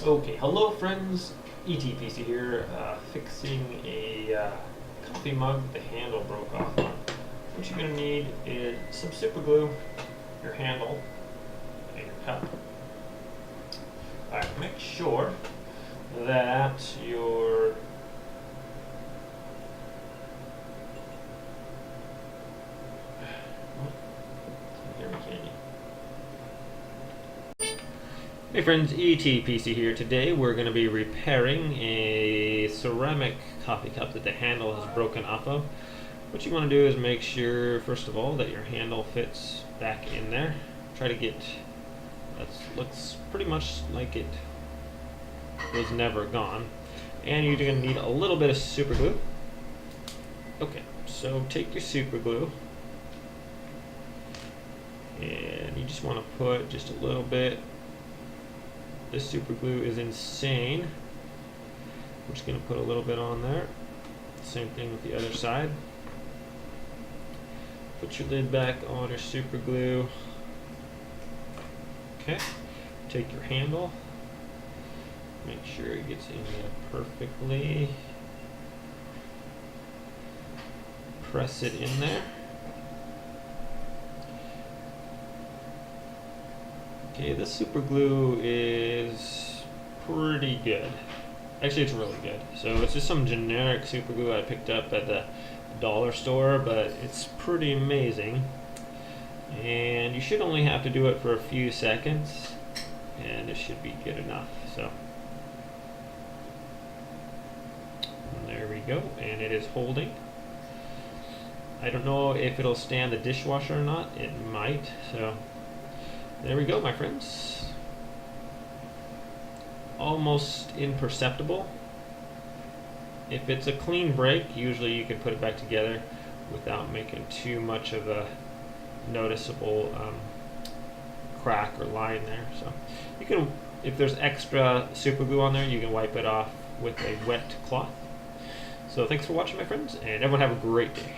Okay, hello friends, ETPC here, fixing a coffee mug the handle broke off on. What you're going to need is some super glue, your handle, and your cup. Alright, make sure that your Hey friends, ETPC here. Today we're going to be repairing a ceramic coffee cup that the handle has broken off of. What you want to do is make sure, first of all, that your handle fits back in there. Try to get, that looks pretty much like it was never gone. And you're going to need a little bit of super glue. Okay, so take your super glue and you just want to put just a little bit. This super glue is insane. I'm just going to put a little bit on there. Same thing with the other side. Put your lid back on your super glue. Okay. Take your handle. Make sure it gets in there perfectly. Press it in there. Okay, this super glue is pretty good. Actually, it's really good. So it's just some generic super glue I picked up at the dollar store, but it's pretty amazing. And you should only have to do it for a few seconds, and it should be good enough. So there we go, and it is holding. I don't know if it'll stand the dishwasher or not. It might. So there we go, my friends. Almost imperceptible. If it's a clean break, usually you can put it back together without making too much of a noticeable crack or line there. So you can, if there's extra super glue on there, you can wipe it off with a wet cloth. So thanks for watching, my friends, and everyone have a great day.